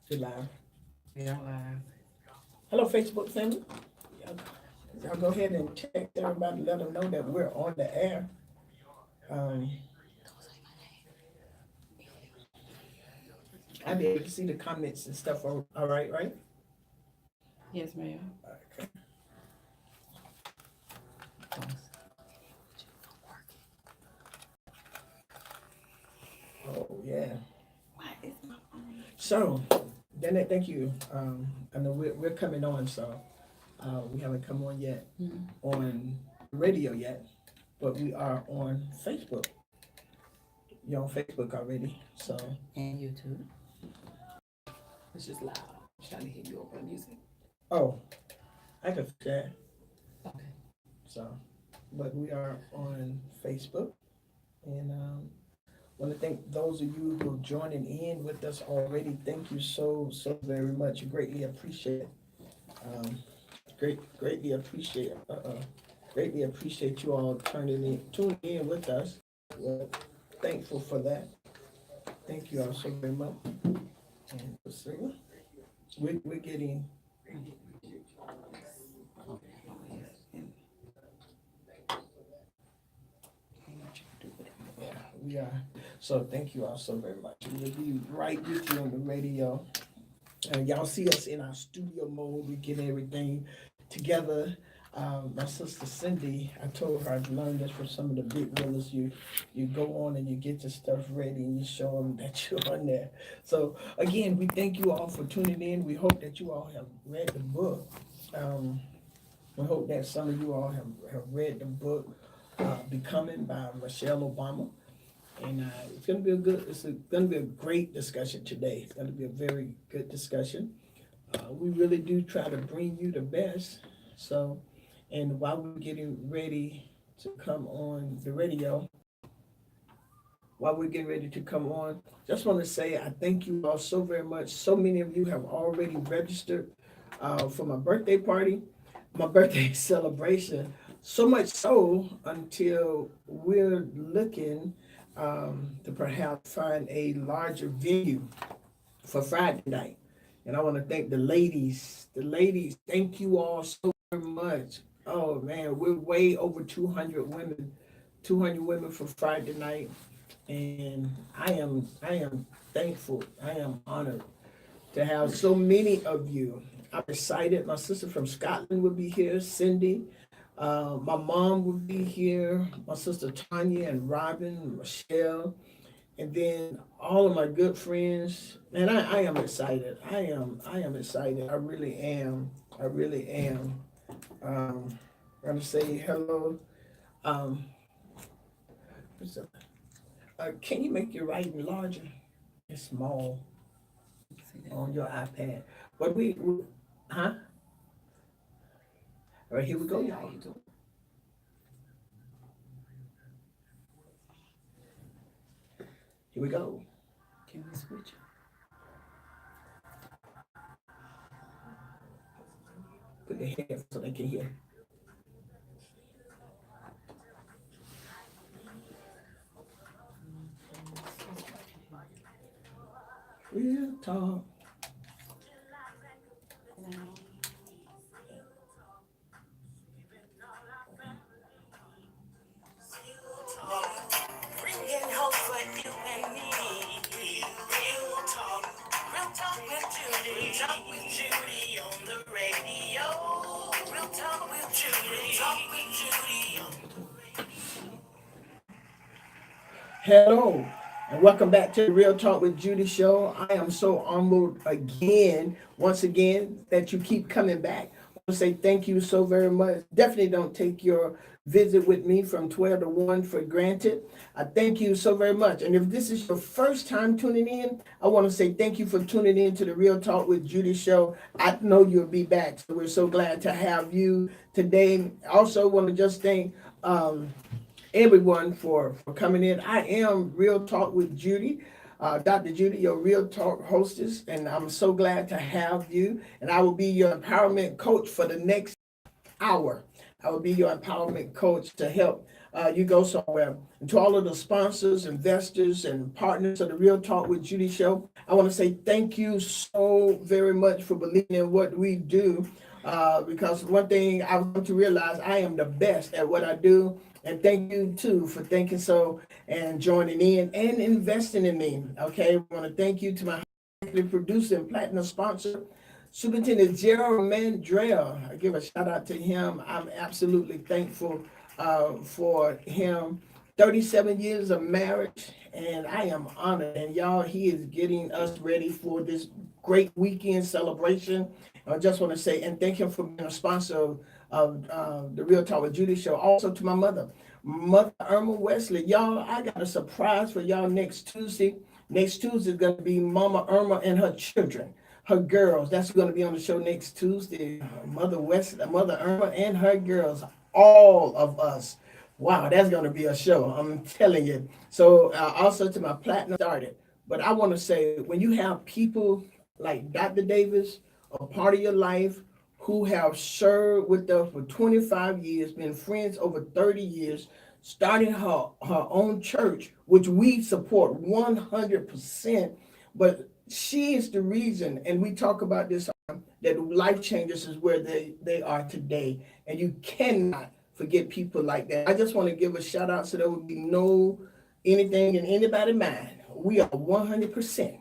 We live. Yeah, live. Hello, Facebook family. Y'all, y'all go ahead and text everybody, let them know that we're on the air. Um, I'll be able to see the comments and stuff. All right, right? Yes, ma'am. Okay. Oh yeah. Why is my phone? So, Danette, thank you. I know we're coming on, so we haven't come on yet on radio yet, but we are on Facebook. You're on Facebook already, so And YouTube. It's just loud. I'm trying to hear you over the music. oh, I can fix that. Okay. So, but we are on Facebook, and want to thank those of you who are joining in with us already. Thank you so very much. Greatly appreciate it. Um, greatly appreciate greatly appreciate you all tuning in with us. We're thankful for that. Thank you all so very much. And Priscilla, we're getting yeah, we are. So thank you all so very much. We'll be right with you on the radio. Y'all see us in our studio mode. We get everything together. My sister Cindy, I told her I'd learned this from some of the big willers. You go on and you get your stuff ready and you show them that you're on there. So again, we thank you all for tuning in. We hope that you all have read the book. Um, we hope that some of you all have read the book Becoming by Michelle Obama. And it's going to be going to be a great discussion today. It's going to be a very good discussion. We really do try to bring you the best. So, and while we're getting ready to come on the radio, while we're getting ready to come on, just want to say I thank you all so very much. So many of you have already registered for my birthday party, my birthday celebration. So much so until we're looking to perhaps find a larger venue for Friday night. And I want to thank the ladies. The ladies, thank you all so very much. Oh man, we're way over 200 women, 200 women for Friday night. And I am thankful. I am honored to have so many of you. I'm excited. My sister from Scotland will be here, Cindy. My mom will be here. My sister Tanya and Robin, Michelle, and then all of my good friends. And I am excited. I am excited. I really am. I really am. I'm gonna say hello. Um, can you make your writing larger? It's small on your iPad. But huh? All right, here we go, y'all. Here we go. Can we switch? Put the head so they can hear. Real talk. Bringing hope for you and me. Real talk. Real talk with Judy. Real talk with Judy on the radio. Real talk with Judy. Real talk with Judy. Hello, and welcome back to the Real Talk with Judy show. I am so honored once again, that you keep coming back. I want to say thank you so very much. Definitely don't take your visit with me from 12 to 1 for granted. I thank you so very much. And if this is your first time tuning in, I want to say thank you for tuning in to the Real Talk with Judy show. I know you'll be back, so we're so glad to have you today. I also want to just thank everyone for coming in. I am Real Talk with Judy, Dr. Judy, your Real Talk hostess, and I'm so glad to have you. And I will be your empowerment coach for the next hour. I will be your empowerment coach to help you go somewhere. And to all of the sponsors, investors, and partners of the Real Talk with Judy show, I want to say thank you so very much for believing in what we do. Because one thing I want to realize, I am the best at what I do. And thank you too for thinking so and joining in and investing in me. Okay, I want to thank you to my producer and platinum sponsor, Superintendent Gerald Mandrell. I give a shout out to him. I'm absolutely thankful for him. 37 years of marriage, and I am honored. And y'all, he is getting us ready for this great weekend celebration. I just want to say and thank him for being a sponsor of the Real Talk with Judy show. Also to my mother, Mother Irma Wesley. Y'all, I got a surprise for y'all next Tuesday. Next Tuesday is going to be Mama Irma and her children, her girls. That's going to be on the show next Tuesday. Mother Wesley, Mother Irma and her girls, all of us. Wow, that's going to be a show. I'm telling you. So also to my platinum started. But I want to say, when you have people like Dr. Davis, a part of your life, who have served with us for 25 years, been friends over 30 years, starting her own church, which we support 100%. But she is the reason, and we talk about this, that Life Changers is where they are today. And you cannot forget people like that. I just want to give a shout out so there would be no anything in anybody's mind. We are 100%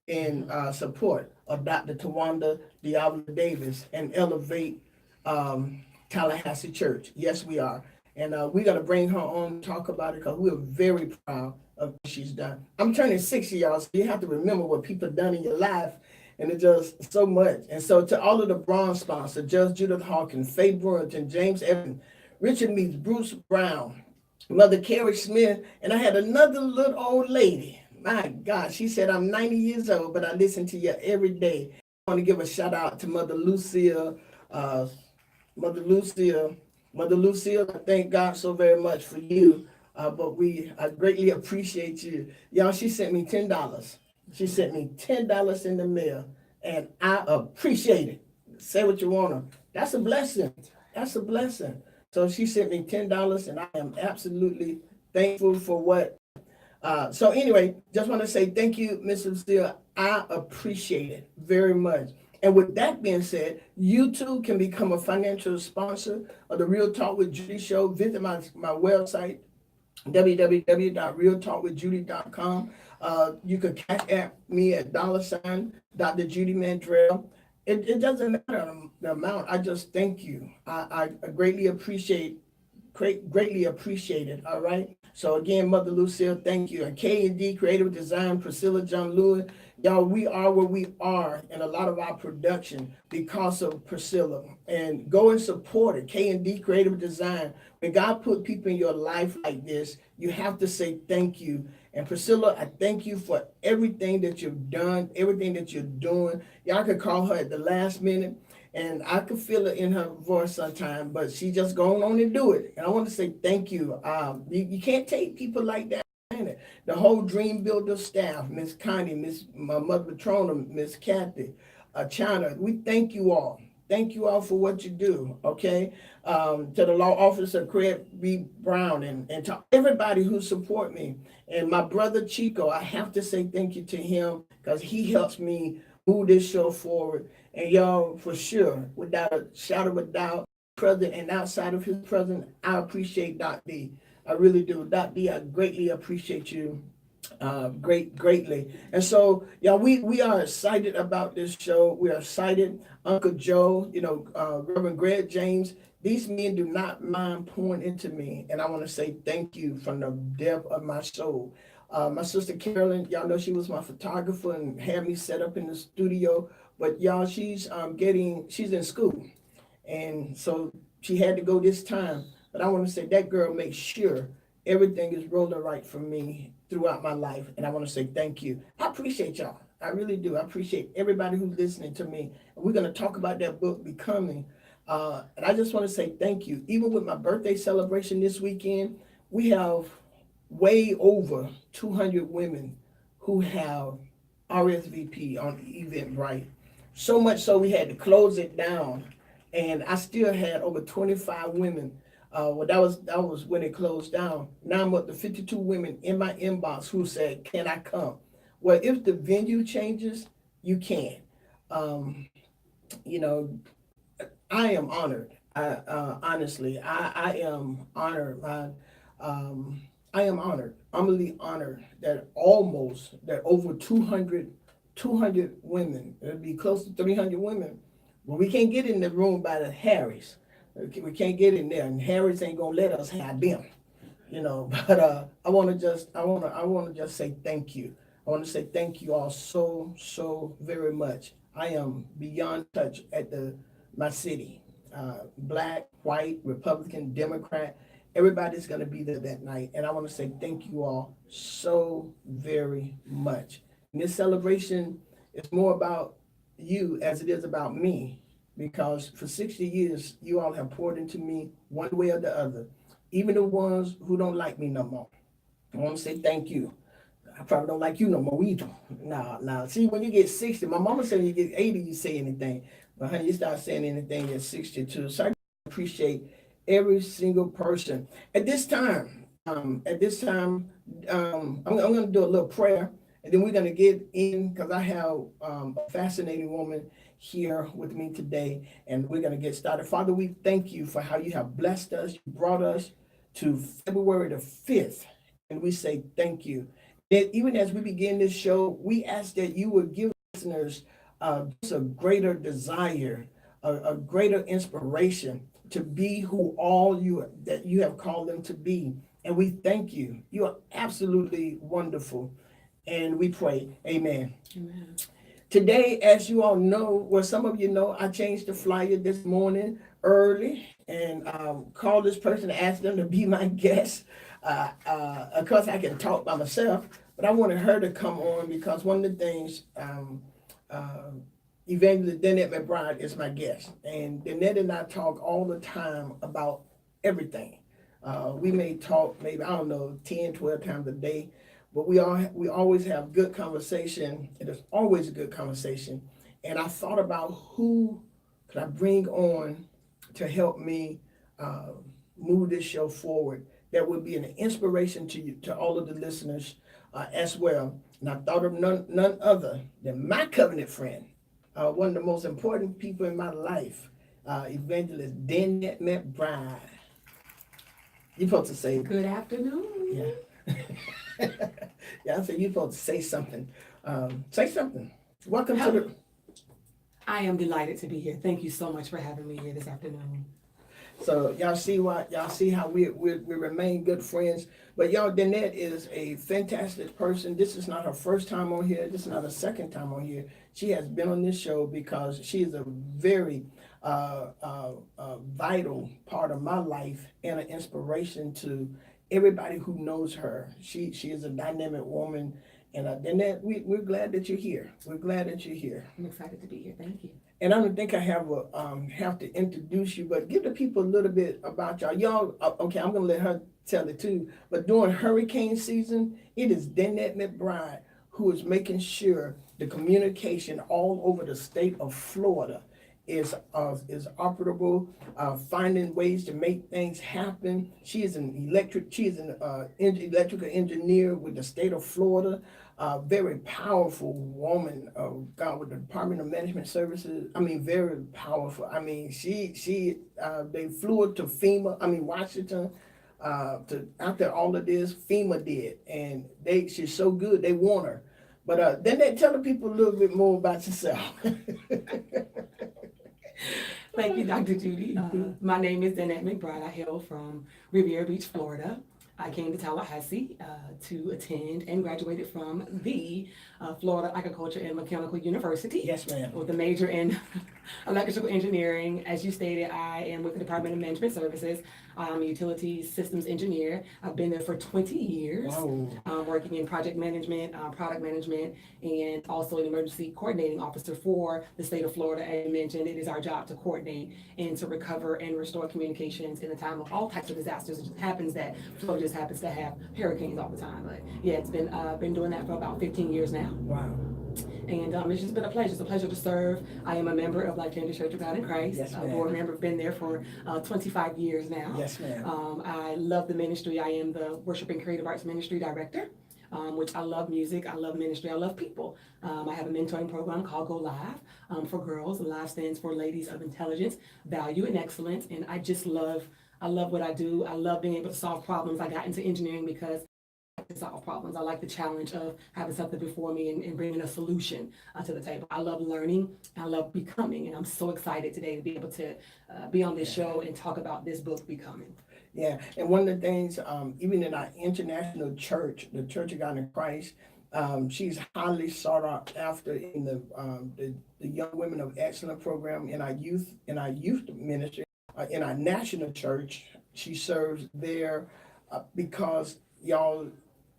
in support of Dr. Tawanda Diablo Davis and Elevate Tallahassee Church. Yes, we are. And we're going to bring her on to talk about it because we're very proud of what she's done. I'm turning 60, y'all, so you have to remember what people have done in your life. And it's just so much. And so to all of the bronze sponsors, Judge Judith Hawkins, Faye Brewington, James Evans, Richard Meeks, Bruce Brown, Mother Carrie Smith, and I had another little old lady. My God, she said, I'm 90 years old, but I listen to you every day. I want to give a shout out to Mother Lucille, Mother Lucille, I thank God so very much for you. But I greatly appreciate you. Y'all, she sent me $10. She sent me $10 in the mail, and I appreciate it. Say what you want to. That's a blessing. That's a blessing. So she sent me $10, and I am absolutely thankful for what. So anyway, just want to say thank you, Mrs. Steele. I appreciate it very much. And with that being said, you too can become a financial sponsor of the Real Talk with Judy show. Visit my website, www.realtalkwithjudy.com. You can cash app me at $ Dr. Judy Mandrell. It doesn't matter the amount. I just thank you. I greatly appreciate it. All right. So again, Mother Lucille, thank you. And K&D Creative Design, Priscilla John Lewis. Y'all, we are where we are in a lot of our production because of Priscilla. And go and support it. K&D Creative Design. When God put people in your life like this, you have to say thank you. And Priscilla, I thank you for everything that you've done, everything that you're doing. Y'all could call her at the last minute, and I could feel it in her voice sometimes, but she just going on and do it. And I want to say thank you. You can't take people like that. The whole Dream Builder staff, Miss Connie, my Mother Patrona, Miss Kathy, China, we thank you all. Thank you all for what you do, okay? To the law officer, Craig B. Brown, and to everybody who support me. And my brother Chico, I have to say thank you to him because he helps me move this show forward. And y'all, for sure, without a shadow of a doubt, present and outside of his presence, I appreciate Doc D. I really do. Doc D, I greatly appreciate you. Greatly. And so, yeah, we are excited about this show. We are excited. Uncle Joe, Reverend Greg James, these men do not mind pouring into me. And I want to say thank you from the depth of my soul. My sister Carolyn, y'all know she was my photographer and had me set up in the studio. But y'all, she's in school. And so she had to go this time. But I want to say that girl makes sure everything is rolling right for me throughout my life. And I want to say thank you. I appreciate y'all. I really do. I appreciate everybody who's listening to me. And we're going to talk about that book, Becoming. And I just want to say thank you. Even with my birthday celebration this weekend, we have way over 200 women who have RSVP on Eventbrite. So much so we had to close it down and I still had over 25 women. Well, that was when it closed down. Now I'm up to 52 women in my inbox who said, "Can I come?" Well, if the venue changes, you can. Um, you know, I am honored. Honestly, I am honored. I am honored. I'm really honored that over 200 women, it'd be close to 300 women. Well, we can't get in the room by the Harrys. We can't get in there, and Harrys ain't gonna let us have them. But I want to just say thank you. I want to say thank you all so very much. I am beyond touch at my city. Black, white, Republican, Democrat, everybody's going to be there that night, and I want to say thank you all so very much. And this celebration is more about you as it is about me, because for 60 years you all have poured into me one way or the other, even the ones who don't like me no more. I want to say thank you. I probably don't like you no more either. Nah. See, when you get 60, my mama said when you get 80, you say anything. But honey, you start saying anything at 62. So I appreciate every single person. At this time, I'm going to do a little prayer, and then we're going to get in, because I have a fascinating woman here with me today, and we're going to get started. Father, we thank you for how you have blessed us. You brought us to February the 5th, and we say thank you. That even as we begin this show, we ask that you would give listeners just a greater desire, a greater inspiration to be who that you have called them to be. And we thank you. You are absolutely wonderful. And we pray, amen. Amen. Today, as you all know, well, some of you know, I changed the flyer this morning early and called this person to ask them to be my guest. Of course, I can talk by myself, but I wanted her to come on because one of the things, Evangelist Danette McBride is my guest. And Danette and I talk all the time about everything. We may talk maybe, I don't know, 10, 12 times a day, but we always have good conversation. It is always a good conversation. And I thought about who could I bring on to help me move this show forward that would be an inspiration to you, to all of the listeners as well. And I thought of none other than my covenant friend, one of the most important people in my life, Evangelist Danette McBride. You're supposed to say, Good afternoon. yeah. Yeah, I said you're supposed to say something. Say something. Welcome to the. I am delighted to be here. Thank you so much for having me here this afternoon. So y'all see how we remain good friends. But y'all, Danette is a fantastic person. This is not her first time on here. This is not her second time on here. She has been on this show because she is a very vital part of my life and an inspiration to everybody who knows her. She is a dynamic woman. And Danette, we're glad that you're here. We're glad that you're here. I'm excited to be here. Thank you. And I don't think I have to introduce you, but give the people a little bit about y'all. Y'all, okay, I'm gonna let her tell it too. But during hurricane season, it is Danette McBride who is making sure the communication all over the state of Florida is operable, finding ways to make things happen. She is an electrical engineer with the state of Florida. Very powerful woman, God, with the Department of Management Services. I mean, very powerful. I mean, they flew her to Washington, after all of this, FEMA did, and she's so good, they want her. But then they tell the people a little bit more about yourself. Thank you, Dr. Judy. My name is Danette McBride. I hail from Riviera Beach, Florida. I came to Tallahassee to attend and graduated from the Florida Agriculture and Mechanical University. Yes, ma'am. With a major in electrical engineering. As you stated, I am with the Department of Management Services. I'm a utilities systems engineer. I've been there for 20 years, working in project management, product management, and also an emergency coordinating officer for the state of Florida. As you mentioned, it is our job to coordinate and to recover and restore communications in a time of all types of disasters. It just happens that Florida just happens to have hurricanes all the time. But yeah, it's been doing that for about 15 years now. Wow. And it's just been a pleasure. It's a pleasure to serve. I am a member of Life Gender Church of God in Christ. Yes, A ma'am. board member. Been there for 25 years now. Yes, ma'am. I love the ministry. I am the Worship and Creative Arts Ministry Director, which I love music. I love ministry. I love people. I have a mentoring program called Go Live for girls. Live stands for Ladies of Intelligence, Value, and Excellence. And I love what I do. I love being able to solve problems. I got into engineering because to solve problems. I like the challenge of having something before me and bringing a solution to the table. I love learning. I love becoming, and I'm so excited today to be able to be on this show and talk about this book, Becoming. Yeah, and one of the things, even in our international church, the Church of God in Christ, she's highly sought out after in the Young Women of Excellence program in our youth ministry, in our national church. She serves there because y'all,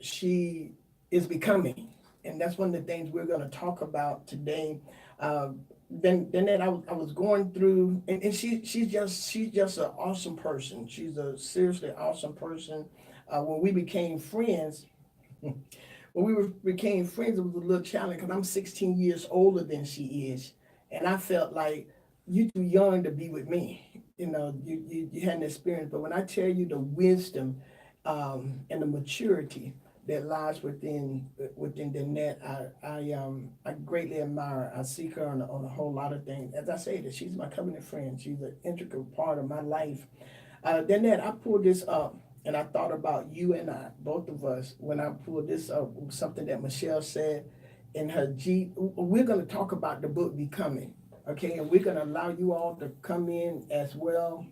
she is becoming, and that's one of the things we're going to talk about today. Then that I was going through, and she's just an awesome person. She's a seriously awesome person. When we became friends, it was a little challenge because I'm 16 years older than she is, and I felt like you're too young to be with me. You know, you hadn't experienced, but when I tell you the wisdom and the maturity that lies within Danette, I greatly admire. I seek her on a whole lot of things. As I say, that she's my covenant friend. She's an integral part of my life. Danette, I pulled this up, and I thought about you and I, both of us, when I pulled this up. Something that Michelle said in her G. We're going to talk about the book Becoming, okay, and we're going to allow you all to come in as well.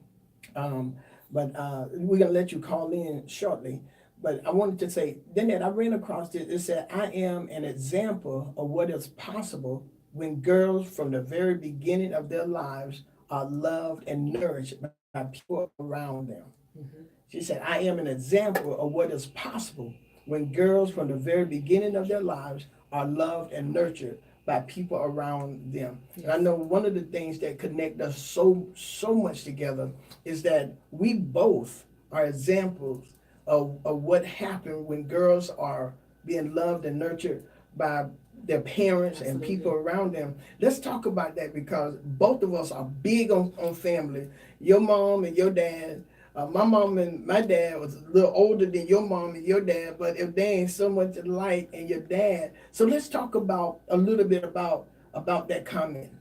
But we're going to let you call in shortly. But I wanted to say, then I ran across this. It said, I am an example of what is possible when girls from the very beginning of their lives are loved and nourished by people around them. Mm-hmm. She said, I am an example of what is possible when girls from the very beginning of their lives are loved and nurtured by people around them. Yes. And I know one of the things that connect us so much together is that we both are examples of what happened when girls are being loved and nurtured by their parents. Absolutely. And people around them. Let's talk about that because both of us are big on family. Your mom and your dad. My mom and my dad was a little older than your mom and your dad, but if they ain't so much alike and your dad. So let's talk about a little bit about that comment.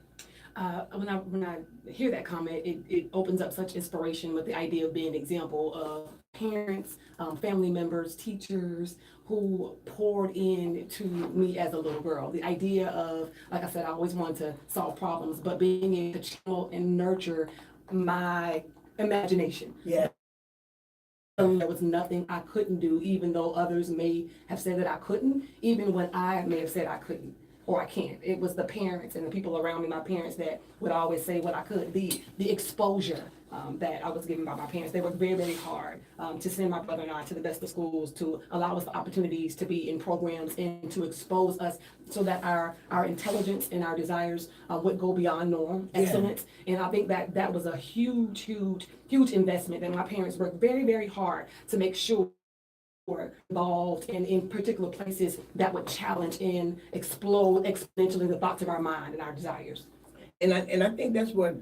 When I hear that comment, it opens up such inspiration with the idea of being an example of parents, family members, teachers who poured into me as a little girl. The idea of, like I said, I always wanted to solve problems, but being able to channel and nurture my imagination. Yeah. There was nothing I couldn't do, even though others may have said that I couldn't, even when I may have said I couldn't or I can't. It was the parents and the people around me, my parents, that would always say what I could. The exposure that I was given by my parents, they worked very, very hard to send my brother and I to the best of schools, to allow us the opportunities to be in programs and to expose us so that our intelligence and our desires would go beyond norm, excellence. Yeah. And I think that was a huge investment that my parents worked very, very hard to make sure involved in particular places that would challenge and explode exponentially the thoughts of our mind and our desires. And I think that's what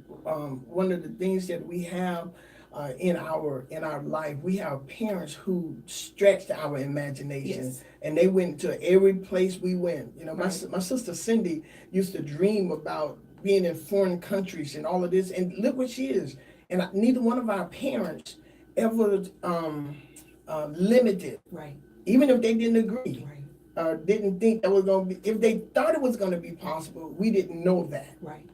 one of the things that we have in our life. We have parents who stretched our imagination. Yes. And they went to every place we went. You know, right. my sister Cindy used to dream about being in foreign countries and all of this. And look what she is. And neither one of our parents ever limited. Right. Even if they didn't agree. Right. Didn't think that was going to be, if they thought it was going to be possible, we didn't know that. Right.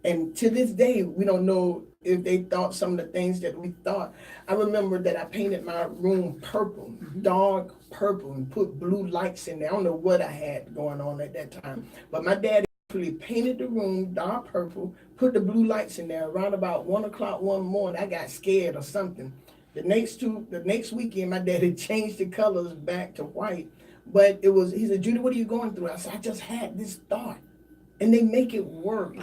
And to this day, we don't know if they thought some of the things that we thought. I remember that I painted my room purple, mm-hmm. dark purple, and put blue lights in there. I don't know what I had going on at that time. But my dad actually painted the room dark purple, put the blue lights in there. Around about 1 o'clock one morning, I got scared or something. The next weekend, my dad had changed the colors back to white. But he said, Judy, what are you going through? I said, I just had this thought. And they make it work.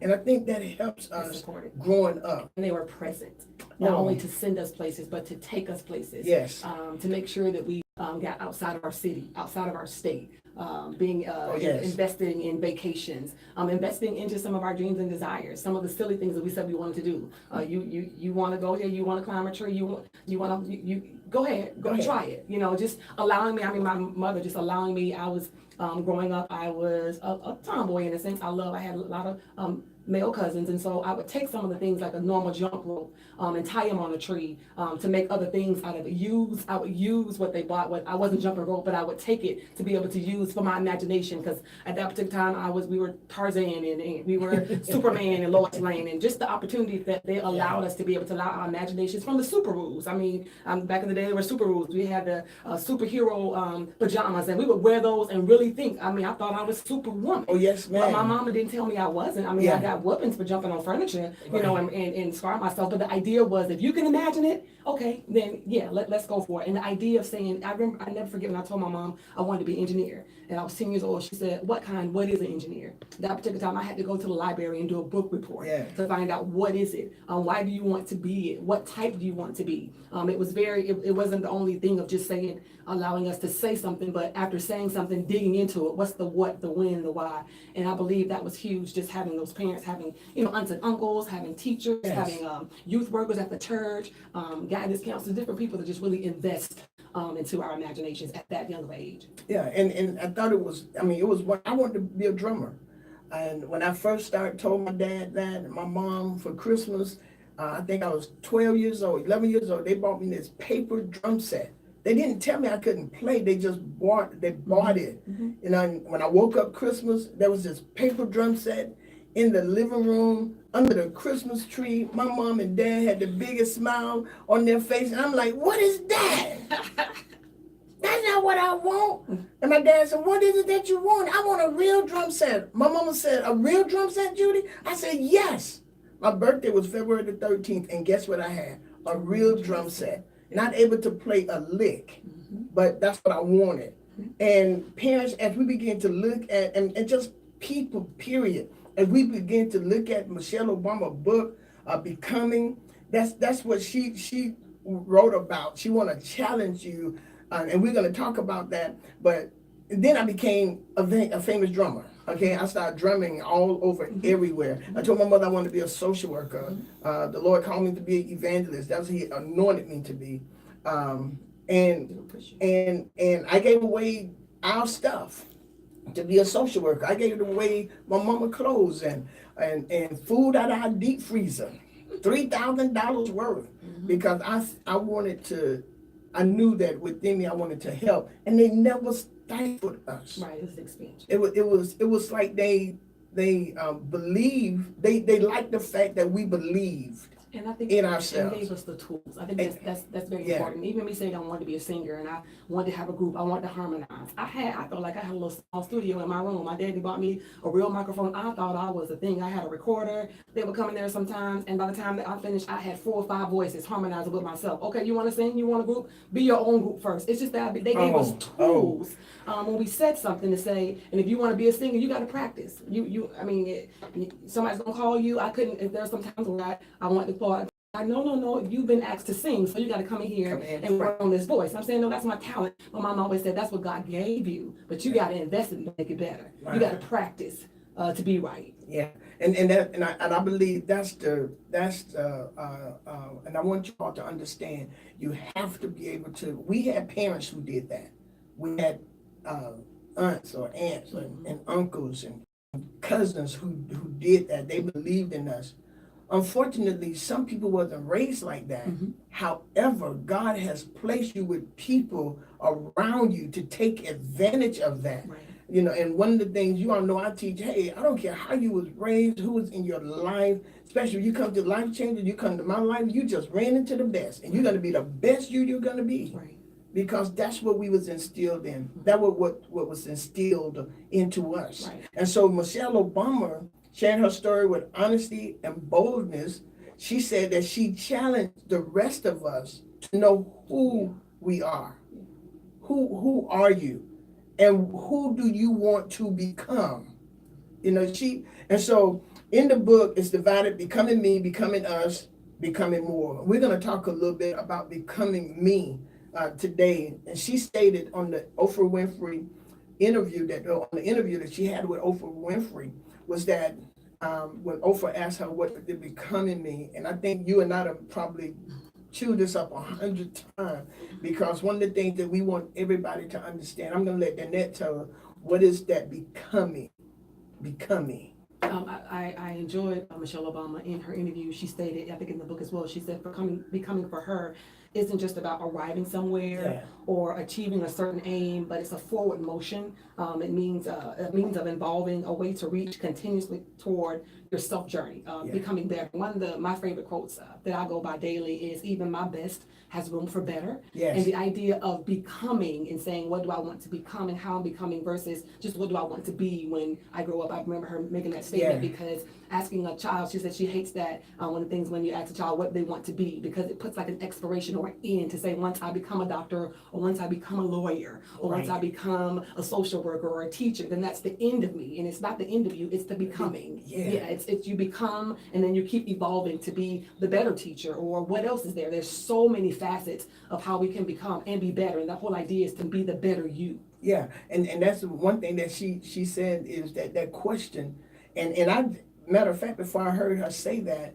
And I think that helps us growing up. And they were present, not only to send us places, but to take us places. Yes. To make sure that we got outside of our city, outside of our state, investing in vacations, investing into some of our dreams and desires, some of the silly things that we said we wanted to do. You want to go here, you want to climb a tree, you want to go ahead, go try it. Just allowing me. I mean, my mother just allowing me. I was growing up, I was a tomboy in a sense. I had a lot of male cousins, and so I would take some of the things like a normal jump rope and tie them on a tree to make other things out of it. I would use what they bought. I wasn't jumping rope, but I would take it to be able to use for my imagination, because at that particular time we were Tarzan and we were Superman and Lois Lane, and just the opportunity that they allowed us to be able to allow our imaginations from the super rules. I mean, back in the day there were super rules. We had the superhero pajamas, and we would wear those and really think. I mean, I thought I was Superwoman. Oh yes, ma'am. But my mama didn't tell me I wasn't. I mean, I got whoopings for jumping on furniture, and scar myself. But the idea was, if you can imagine it, okay, then yeah, let's go for it. And the idea of saying, I never forget when I told my mom I wanted to be an engineer, and I was 10 years old. She said, "What kind? What is an engineer?" That particular time, I had to go to the library and do a book report to find out what is it. Why do you want to be it? What type do you want to be? It wasn't the only thing of just saying, allowing us to say something, but after saying something, digging into it. What's the what, the when, the why? And I believe that was huge. Just having those parents, having aunts and uncles, having teachers, having youth workers at the church, guidance counselors, different people that just really invest into our imaginations at that young age. Yeah, and I thought it was what I wanted to be a drummer. And when I first told my dad that, and my mom for Christmas, I think I was 12 years old, 11 years old, they bought me this paper drum set. They didn't tell me I couldn't play, they just bought it. Mm-hmm. When I woke up Christmas, there was this paper drum set in the living room under the Christmas tree. My mom and dad had the biggest smile on their face, and I'm like, what is that? That's not what I want. And my dad said, what is it that you want? I want a real drum set. My mama said, a real drum set, Judy? I said, yes. My birthday was February the 13th, and guess what I had? A real drum set. Not able to play a lick, but that's what I wanted. And parents, as we begin to look at, and just people, period, as we begin to look at Michelle Obama's book, Becoming, that's what she wrote about. She want to challenge you, and we're going to talk about that. But then I became a famous drummer. Okay, I started drumming all over everywhere. I told my mother I wanted to be a social worker. The Lord called me to be an evangelist. That's what He anointed me to be. And I gave away our stuff to be a social worker. I gave away my mama clothes and food out of our deep freezer, $3,000 worth, because I wanted to. I knew that within me I wanted to help, and they never stifled us. Right, it was expansion. It was like they believed, they liked the fact that we believed. And I think in ourselves. And gave us the tools. I think that's very important. Even me saying I wanted to be a singer and I wanted to have a group, I wanted to harmonize. I felt like I had a little small studio in my room. My daddy bought me a real microphone. I thought I was a thing. I had a recorder. They would come in there sometimes, and by the time that I finished, I had 4 or 5 voices harmonizing with myself. Okay, you want to sing? You want a group? Be your own group first. It's just that they gave us tools. When we said something to say, and if you want to be a singer, you got to practice. Somebody's gonna call you. I couldn't. If there's some times where I want to call. No, you've been asked to sing, so you got to come in here and work on this voice. I'm saying, no, that's my talent. My mom always said that's what God gave you, but you got to invest in it to make it better. Right. You got to practice to be right. Yeah, and I believe and I want you all to understand. You have to be able to. We had parents who did that. We had aunts and uncles and cousins who did that. They believed in us. Unfortunately, some people wasn't raised like that. However, God has placed you with people around you to take advantage of that. Right. And one of the things you all know I teach, hey, I don't care how you was raised, who was in your life, especially when you come to Life Changers, you come to my life, you just ran into the best. And you're going to be the best you're going to be. Right. Because that's what we was instilled in. That was what was instilled into us. Right. And so Michelle Obama, sharing her story with honesty and boldness, she said that she challenged the rest of us to know who we are. Who are you? And who do you want to become? And so in the book, it's divided: becoming me, becoming us, becoming more. We're going to talk a little bit about becoming me today. And she stated on the Oprah Winfrey interview that she had with Oprah Winfrey was that when Oprah asked her what did becoming mean, and I think you and I have probably chewed this up 100 times, because one of the things that we want everybody to understand, I'm going to let Danette tell her, what is that becoming? I enjoyed Michelle Obama in her interview. She stated, I think in the book as well, she said becoming for her isn't just about arriving somewhere or achieving a certain aim, but it's a forward motion. It means a means of involving a way to reach continuously toward your self journey, becoming better. One of my favorite quotes that I go by daily is, "Even my best has room for better." Yes. And the idea of becoming and saying, what do I want to become and how I'm becoming versus just what do I want to be when I grow up. I remember her making that statement because asking a child, she said she hates that one of the things when you ask a child what they want to be, because it puts like an expiration or an end to say, once I become a doctor, or once I become a lawyer, or once I become a social worker or a teacher, then that's the end of me. And it's not the end of you, it's the becoming. It's you become, and then you keep evolving to be the better teacher, or what else is there? There's so many facets of how we can become and be better, and the whole idea is to be the better you. Yeah, and that's one thing that she said is that question, and I, matter of fact, before I heard her say that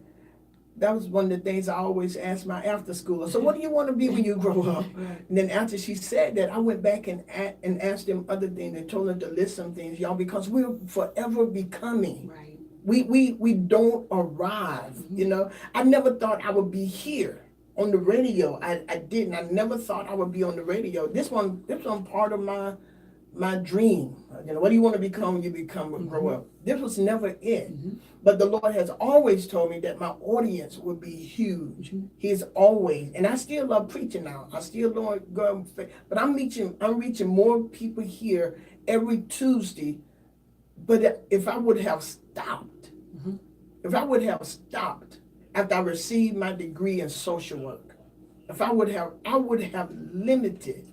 was one of the things I always asked my after schooler. So what do you want to be when you grow up? And then after she said that, I went back and asked them other things and told them to list some things, y'all, because we're forever becoming. Right. We don't arrive. You know, I never thought I would be here on the radio. I didn't. I never thought I would be on the radio. This one part of my dream. You know, what do you want to become when you become and grow up? This was never it. But the Lord has always told me that my audience would be huge. He's always, and I still love preaching now. I still love going, but I'm reaching more people here every Tuesday. But if I would have stopped, after I received my degree in social work, I would have limited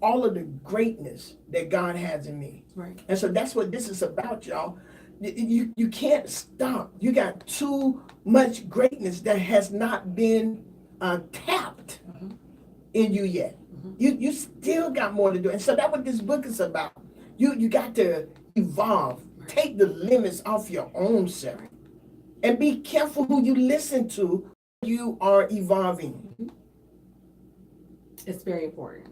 all of the greatness that God has in me. Right. And so that's what this is about, y'all. You can't stop. You got too much greatness that has not been tapped in you yet. You still got more to do. And so that's what this book is about. You got to evolve. Take the limits off your own self. And be careful who you listen to when you are evolving. It's very important.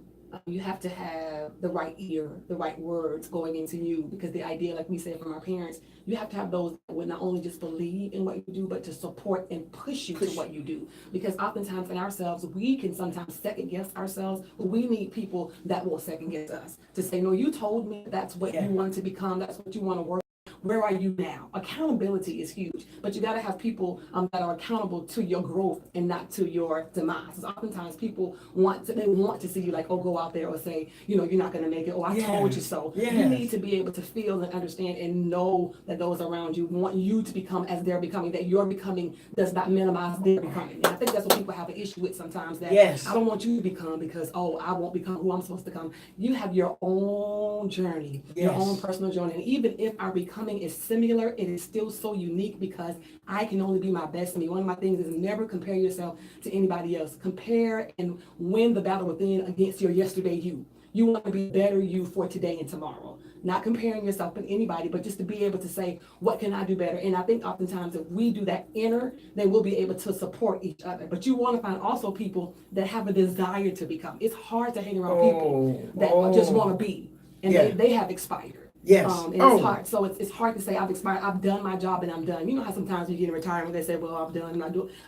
You have to have the right ear, the right words going into you, because the idea, like we said from our parents, you have to have those that would not only just believe in what you do, but to support and push you to what you do. Because oftentimes in ourselves, we can sometimes second guess ourselves, but we need people that will second guess us to say, no, you told me that's what you want to become, that's what you want to work. Where are you now? Accountability is huge, but you got to have people that are accountable to your growth and not to your demise. Oftentimes people want to see you like, oh, go out there, or say, you know, you're not going to make it, or I told you so. You need to be able to feel and understand and know that those around you want you to become as they're becoming, that your becoming does not minimize their becoming. And I think that's what people have an issue with sometimes, that I don't want you to become because, oh, I won't become who I'm supposed to become. You have your own journey, your own personal journey. And even if our becoming is similar, it is still so unique, because I can only be my best me. One of my things is never compare yourself to anybody else. Compare and win the battle within against your yesterday you. You want to be better you for today and tomorrow. Not comparing yourself with anybody, but just to be able to say, what can I do better? And I think oftentimes if we do that inner, then we'll be able to support each other. But you want to find also people that have a desire to become. It's hard to hang around people that just want to be, and they have expired. And it's hard. So it's hard to say I've expired. I've done my job and I'm done. You know how sometimes you get in retirement, they say, well, I'm done.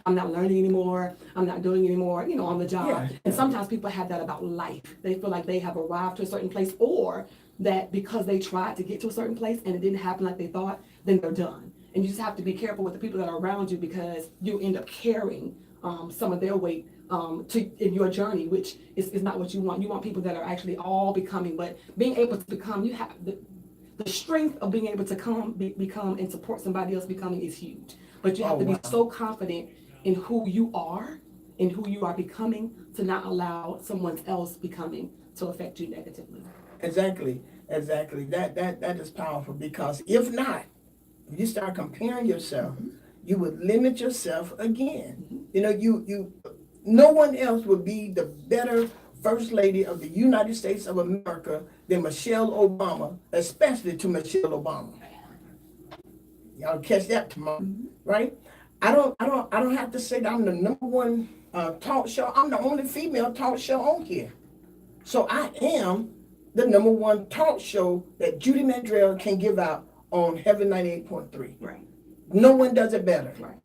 I'm not learning anymore. I'm not doing anymore, you know, on the job. And sometimes people have that about life. They feel like they have arrived to a certain place, or that because they tried to get to a certain place and it didn't happen like they thought, then they're done. And you just have to be careful with the people that are around you, because you end up carrying some of their weight in your journey, which is not what you want. You want people that are actually all becoming, but being able to become, you have the strength of being able to become and support somebody else becoming is huge. But you have to be so confident in who you are and who you are becoming to not allow someone else becoming to affect you negatively. Exactly. That is powerful, because if not, if you start comparing yourself, you would limit yourself again. You know, no one else would be the better First Lady of the United States of America than Michelle Obama, especially to Michelle Obama. Y'all catch that tomorrow, right? I don't have to say that I'm the number one talk show. I'm the only female talk show on here. So I am the number one talk show that Judy Mandrell can give out on Heaven 98.3. Right. No one does it better. Right.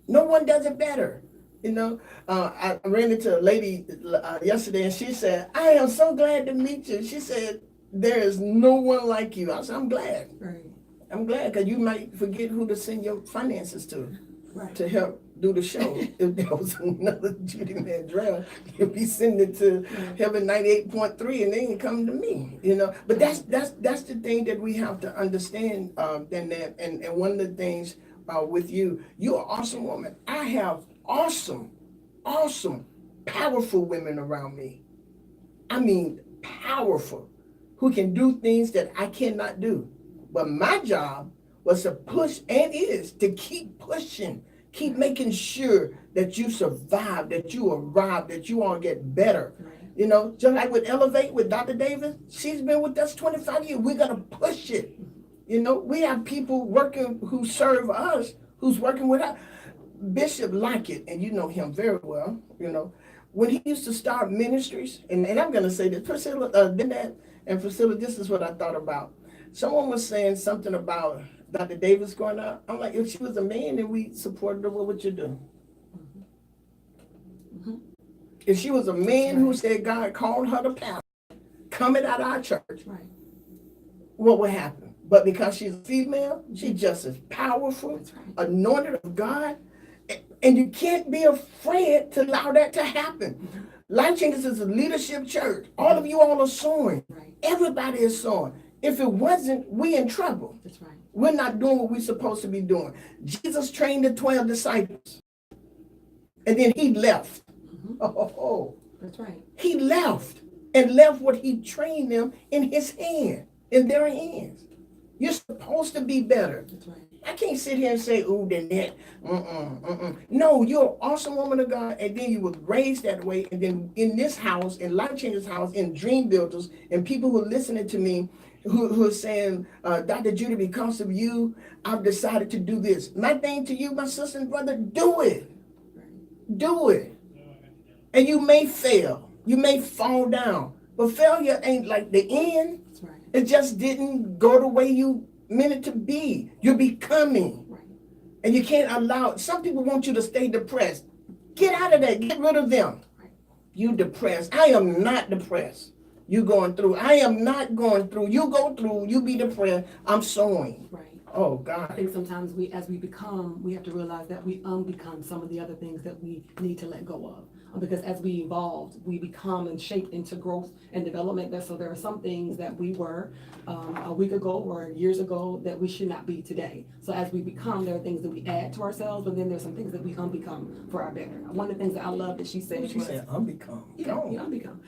No one does it better. You know, I ran into a lady yesterday and she said, I am so glad to meet you. She said, there is no one like you. I said, I'm glad. Right. I'm glad because you might forget who to send your finances to. Right. To help do the show. If there was another Judy Mandrell, you'd be sending it to Heaven 98.3 and they ain't come to me, you know. But that's the thing that we have to understand, and one of the things with you, you're an awesome woman. I have awesome, powerful women around me. I mean, powerful, who can do things that I cannot do. But my job was to push, and is to keep pushing, keep making sure that you survive, that you arrive, that you all get better. Right. You know, just like with Elevate with Dr. Davis, she's been with us 25 years. We gotta push it. You know, we have people working who serve us, who's working with us. Bishop Lockett, and you know him very well, you know, when he used to start ministries, and I'm gonna say that Priscilla did that, and Priscilla, this is what I thought about. Someone was saying something about Dr. Davis going out. I'm like, if she was a man and we supported her, what would you do? Mm-hmm. If she was a man who said God called her to pastor, coming out of our church, Right. what would happen? But because she's a female, she's just as powerful, Right. anointed of God, and you can't be afraid to allow that to happen. Mm-hmm. Life Changers is a leadership church. All of you all are sowing. Right. Everybody is sowing. If it wasn't, we in trouble. That's right. We're not doing what we're supposed to be doing. Jesus trained the 12 disciples. And then he left. Mm-hmm. Oh. That's right. He left and left what he trained them in his hand, in their hands. You're supposed to be better. That's right. I can't sit here and say, ooh, then that. No, you're an awesome woman of God, and then you were raised that way. And then in this house, in Life Changers House, in Dream Builders, and people who are listening to me, who are saying, Dr. Judy, because of you, I've decided to do this. My thing to you, my sister and brother, do it. Do it. And you may fail. You may fall down. But failure ain't like the end. That's right. It just didn't go the way you meant it to be. You're becoming. Right. And you can't allow, some people want you to stay depressed. Get out of that. Get rid of them. Right. You depressed. I am not depressed. You going through. I am not going through. You go through. You be depressed. I'm sowing. Right. Oh, I God. think sometimes as we become, we have to realize that we unbecome some of the other things that we need to let go of. Because as we evolved, we become and shape into growth and development. So there are some things that we were a week ago or years ago that we should not be today. So as we become, there are things that we add to ourselves, but then there's some things that we unbecome for our better. One of the things that I love that she said She was, said, unbecome. yeah, Go on. yeah, unbecome.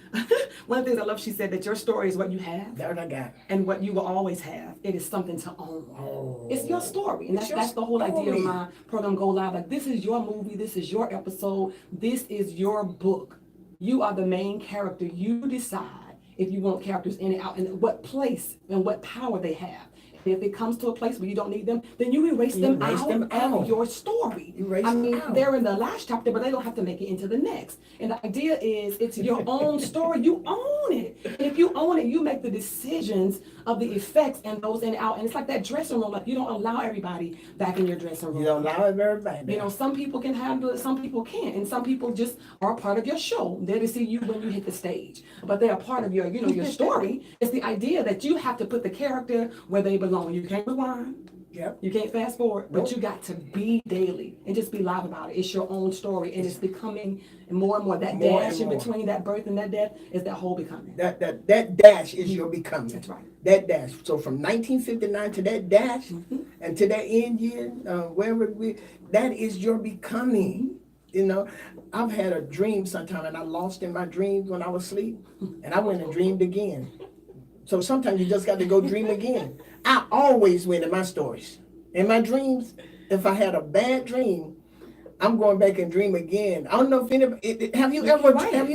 One of the things I love, she said that your story is what you have That I got. and what you will always have. It is something to own. Oh. It's your story. And It's your that's the whole idea story. of my program Go Live. Like, this is your movie. This is your episode. This is your book. You are the main character. You decide if you want characters in and out and what place and what power they have. And if it comes to a place where you don't need them, then you erase them out of your story. I mean, they're in the last chapter, but they don't have to make it into the next. And the idea is it's your own story. You own it. And if you own it, you make the decisions of the effects and those in and out. And it's like that dressing room. Like, you don't allow everybody back in your dressing room. You don't allow everybody. You know, some people can handle it, some people can't, and some people just are a part of your show. They're to see you when you hit the stage, but they're a part of your, you know, your story. It's the idea that you have to put the character where they belong. You can't rewind. Yep. You can't fast forward, but you got to be daily and just be live about it. It's your own story, and it's becoming more and more. That More dash and in more. between that birth and that death is that whole becoming. That dash is your becoming. That's right. That dash. So from 1959 to that dash, and to that end year, wherever that is your becoming. You know, I've had a dream sometime, and I lost in my dreams when I was asleep, and I went and dreamed again. So sometimes you just got to go dream again. I always win in my stories. In my dreams, if I had a bad dream, I'm going back and dream again. I don't know if anybody, have you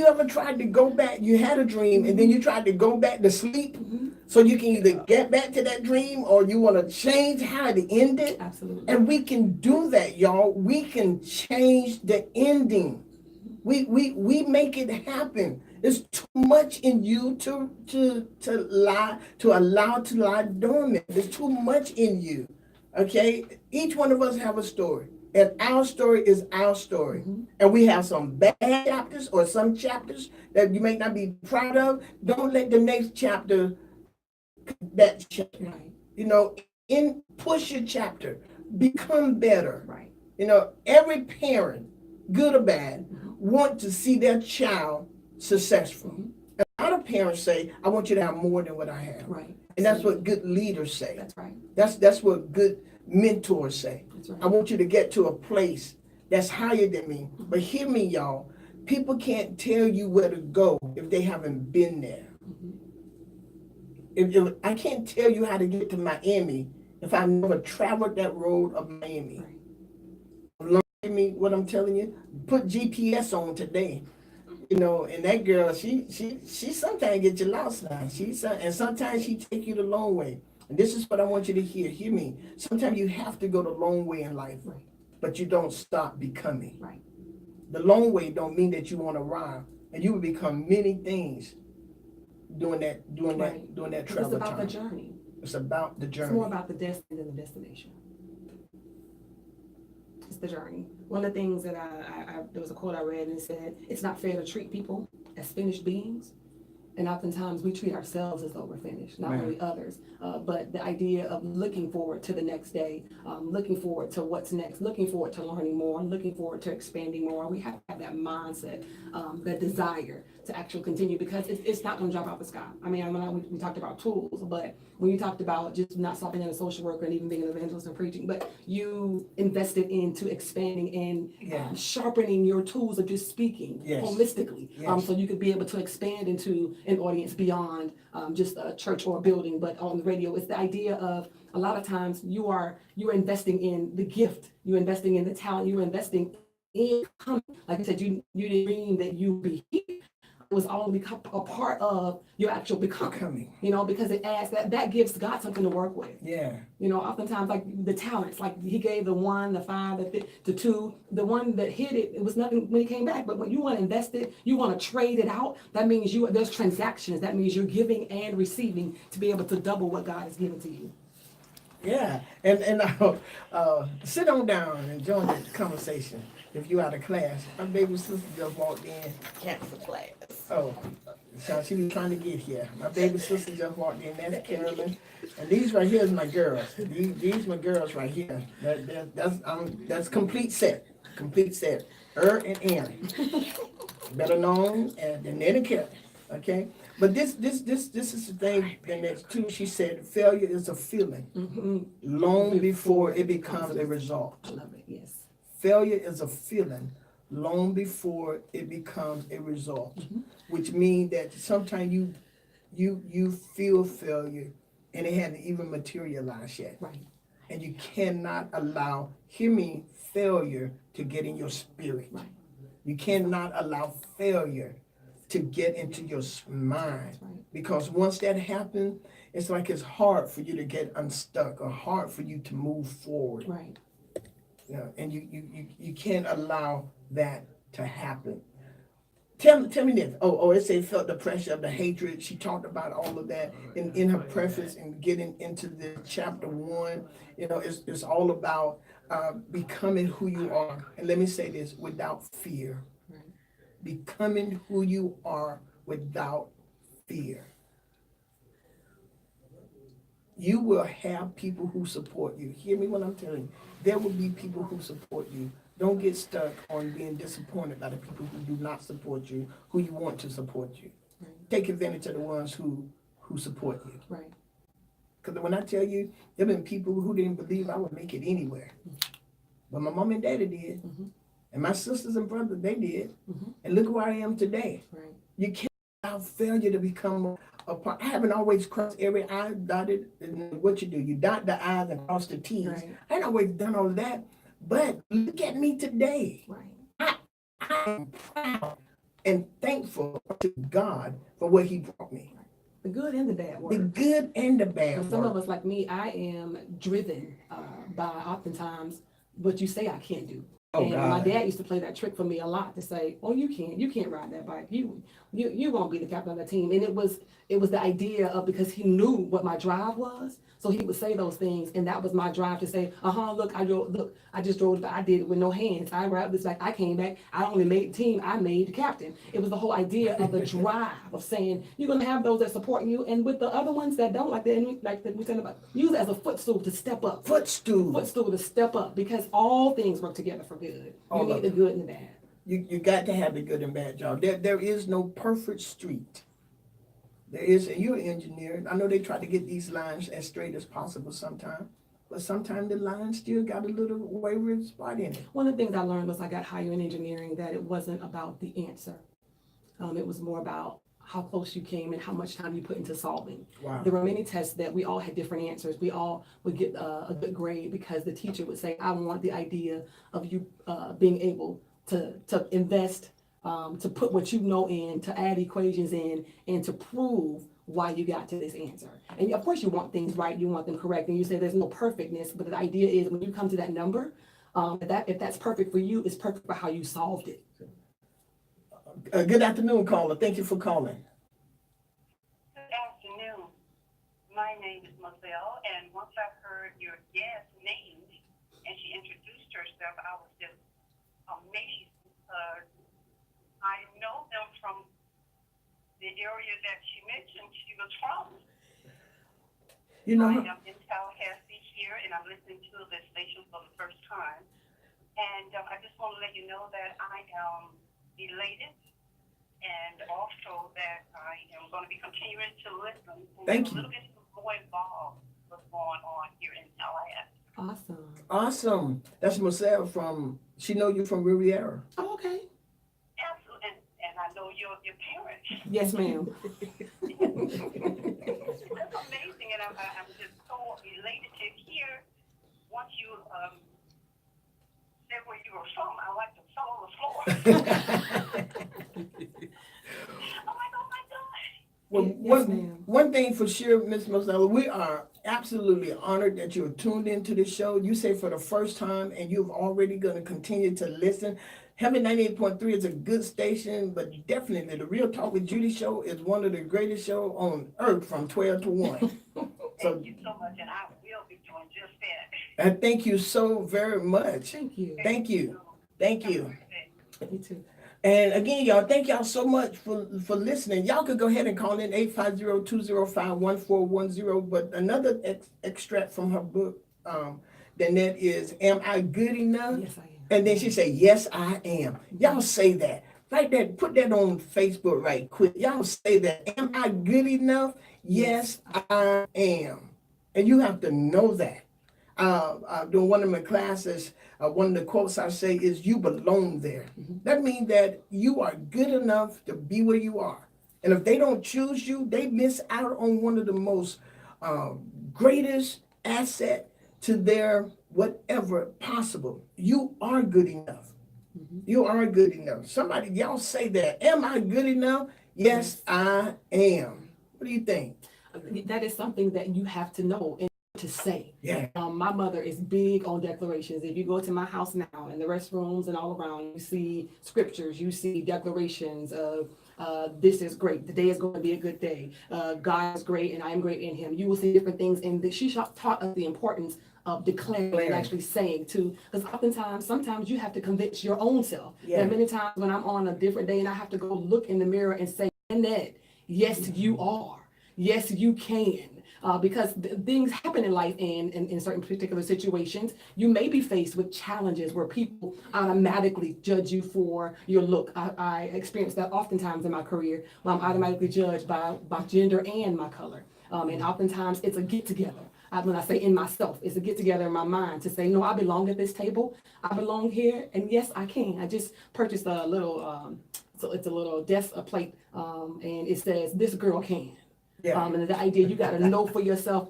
ever tried to go back? You had a dream and then you tried to go back to sleep, so you can either get back to that dream or you want to change how it ended. Absolutely. And we can do that, y'all. We can change the ending. We make it happen. There's too much in you to allow to lie dormant. There's too much in you. Okay? Each one of us have a story. And our story is our story. And we have some bad chapters or some chapters that you may not be proud of. Don't let the next chapter that chapter. Right. You know, push your chapter. Become better. Right. You know, every parent, good or bad, want to see their child successful. And a lot of parents say, I want you to have more than what I have. Right. And that's what good leaders say. That's right. That's what good mentors say. That's right. I want you to get to a place that's higher than me. But hear me, y'all. People can't tell you where to go if they haven't been there. If I can't tell you how to get to Miami if I've never traveled that road of Miami. Learn me what I'm telling you. Put GPS on today. You know, and that girl, she sometimes get you lost now. And sometimes she take you the long way. And this is what I want you to hear. Hear me. Sometimes you have to go the long way in life, but you don't stop becoming. Right. The long way don't mean that you won't arrive, and you will become many things doing that travel. It's about time. the journey. It's about the journey. It's more about the destiny than the destination. It's the journey. One of the things that there was a quote I read and it said, it's not fair to treat people as finished beings. And oftentimes we treat ourselves as though we're finished, not only others. But the idea of looking forward to the next day, looking forward to what's next, looking forward to learning more, looking forward to expanding more. We have to have that mindset, that desire to actually continue, because it's not going to drop out the sky. I mean, we talked about tools, but when you talked about just not stopping in a social worker and even being an evangelist and preaching, but you invested into expanding and sharpening your tools of just speaking holistically, so you could be able to expand into an audience beyond just a church or a building, but on the radio. It's the idea of a lot of times you're investing in the gift, you're investing in the talent, you're investing in coming. Like I said, you didn't dream that you'd be here. It was all become a part of your actual becoming, you know, because it adds that gives God something to work with. Yeah. You know, oftentimes like the talents, like he gave the 1, the 5, the 2, the one that hit it, it was nothing when he came back. But when you want to invest it, you want to trade it out, that means there's transactions. That means you're giving and receiving to be able to double what God has given to you. Yeah, and sit on down and join the conversation. If you out of class, my baby sister just walked in. Cancel class. Oh, so she was trying to get here. My baby sister just walked in. That's Carolyn, and these right here is my girls. These my girls right here. That's complete set. Complete set. And Aaron, better known as the Ned and Carolyn. Okay. But this is the thing, and that's too, she said, failure is a feeling long before it becomes a result. I love it, yes. Failure is a feeling long before it becomes a result, which means that sometimes you feel failure and it hasn't even materialized yet. Right. And you cannot allow, hear me, failure to get in your spirit. Right. You cannot allow failure to get into your mind. Right. Because once that happens, it's like it's hard for you to get unstuck or hard for you to move forward. Right. Yeah, and you can't allow that to happen. Tell me this. It said felt the pressure of the hatred. She talked about all of that in her preface and getting into the chapter 1. You know, it's all about becoming who you are. And let me say this, without fear. Right. Becoming who you are without fear. You will have people who support you. Hear me when I'm telling you. There will be people who support you. Don't get stuck on being disappointed by the people who do not support you, who you want to support you. Right. Take advantage of the ones who support you. Right. Because when I tell you, there have been people who didn't believe I would make it anywhere. But my mom and daddy did. And my sisters and brothers, they did. And look where I am today. Right. You can't allow failure to become a part. I haven't always crossed every I, dotted. And what you do, you dot the I's and cross the T's. Right. I ain't always done all of that. But look at me today. Right. I'm proud and thankful to God for what he brought me. The good and the bad The work. good and the bad For some of work. us, like me, I am driven by oftentimes what you say I can't do. Oh, And my God. dad used to play that trick for me a lot to say, "Oh, you can't ride that bike. You won't be the captain of the team." And it was the idea of, because he knew what my drive was, so he would say those things, and that was my drive to say, look, I just drove, I did it with no hands. I grabbed this bike, I came back, I only made the team, I made the captain. It was the whole idea of the drive of saying you're gonna have those that support you, and with the other ones that don't, like we said about, use it as a footstool to step up. Footstool. To step up, because all things work together for good. All You of need the them. good and the bad. You got to have the good and bad, y'all. There is no perfect street. There is, and you're an engineer. I know they try to get these lines as straight as possible sometimes, but sometimes the line still got a little wayward spot in it. One of the things I learned was I got hired in engineering, that it wasn't about the answer. It was more about how close you came and how much time you put into solving. Wow. There were many tests that we all had different answers. We all would get a good grade because the teacher would say, I want the idea of you being able to invest, to put what you know in, to add equations in, and to prove why you got to this answer. And of course you want things right, you want them correct, and you say there's no perfectness, but the idea is when you come to that number, if that's perfect for you, it's perfect for how you solved it. Good afternoon, caller. Thank you for calling. Good afternoon. My name is Moselle, and once I heard your guest name and she introduced herself, I was just amazed because I know them from the area that she mentioned she was from. You know, I am in Tallahassee here, and I'm listening to the station for the first time. And I just want to let you know that I am elated, and also that I am going to be continuing to listen and Thank get a you. little bit more involved with what's going on here in Tallahassee. Awesome. Awesome. That's Marcel from, she know you from Riviera. Oh, okay. Absolutely, and I know your parents. Yes, ma'am. That's amazing, and I'm just so elated to hear once you said where you were from. I like to fall on the floor. I'm like, oh my God. Well, Yes, ma'am. one thing for sure, Ms. Marcella, we are absolutely honored that you're tuned into the show. You say for the first time, and you've already going to continue to listen. Heaven 98.3 is a good station, but definitely the Real Talk with Judy show is one of the greatest shows on earth from 12 to 1. Thank you so much, and I will be doing just that. Thank you so very much. Thank you. Thank you. Thank you. You too. And again, y'all, thank y'all so much for listening. Y'all could go ahead and call in 850-205-1410. But another extract from her book, Danette, is Am I Good Enough? Yes, I am. And then she said, Yes, I am. Y'all say that. Write that, put that on Facebook right quick. Y'all say that. Am I good enough? Yes, I am. And you have to know that. During one of my classes, one of the quotes I say is, you belong there. That means that you are good enough to be where you are. And if they don't choose you, they miss out on one of the most greatest asset to their whatever possible. You are good enough. You are good enough. Somebody, y'all say that. Am I good enough? Yes, I am. What do you think? That is something that you have to know and to say. Yeah. My mother is big on declarations. If you go to my house now, in the restrooms and all around, you see scriptures, you see declarations of this is great. The day is going to be a good day. God is great and I am great in him. You will see different things. And she taught us the importance of declaring and actually saying too. Because oftentimes, sometimes you have to convince your own self. Yeah. There are many times when I'm on a different day and I have to go look in the mirror and say, Annette, yes, you are. Yes, you can. Because things happen in life and in certain particular situations. You may be faced with challenges where people automatically judge you for your look. I experienced that oftentimes in my career, where I'm automatically judged by gender and my color. And oftentimes it's a get together. When I say in myself, it's a get together in my mind to say, no, I belong at this table. I belong here. And yes, I can. I just purchased a little, so it's a little desk plate, and it says, this girl can. Yeah. And the idea, you got to know for yourself,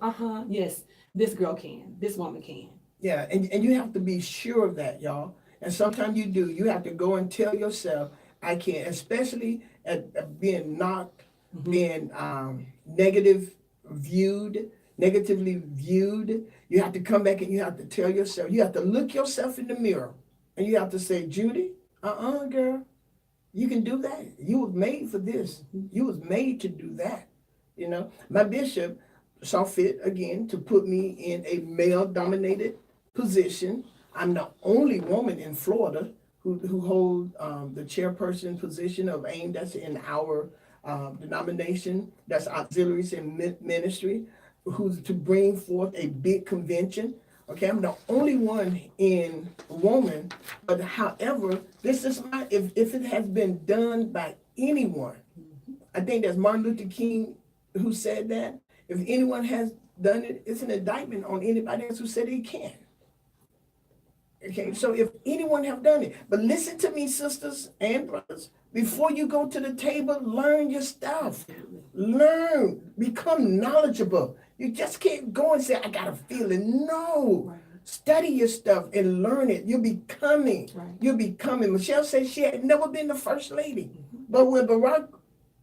yes, this girl can, this woman can. Yeah, and you have to be sure of that, y'all. And sometimes you do. You have to go and tell yourself, I can't, especially at being knocked, being negatively viewed. You have to come back and you have to tell yourself, you have to look yourself in the mirror and you have to say, Judy, girl, you can do that. You was made for this. You was made to do that. You know, my bishop saw fit again to put me in a male-dominated position. I'm the only woman in Florida who hold the chairperson position of AIM. That's in our denomination. That's auxiliaries in ministry, who's to bring forth a big convention. Okay, I'm the only one in woman, but however, this is my, if it has been done by anyone, I think that's Martin Luther King who said that. If anyone has done it, it's an indictment on anybody else who said he can. Okay, so if anyone have done it, but listen to me, sisters and brothers, before you go to the table, learn your stuff. Learn, become knowledgeable. You just can't go and say, I got a feeling. No. Right. Study your stuff and learn it. You're becoming. Right. You're becoming. Michelle said she had never been the first lady. But when Barack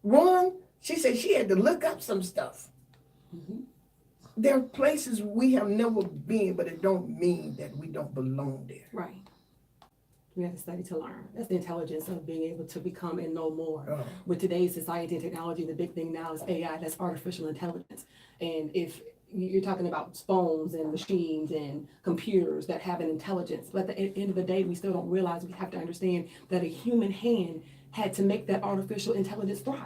won, she said she had to look up some stuff. There are places we have never been, but it don't mean that we don't belong there. Right. We have to study to learn. That's the intelligence of being able to become and know more. Oh. With today's society and technology, the big thing now is AI, that's artificial intelligence. And if you're talking about phones and machines and computers that have an intelligence, but at the end of the day, we still don't realize we have to understand that a human hand had to make that artificial intelligence thrive.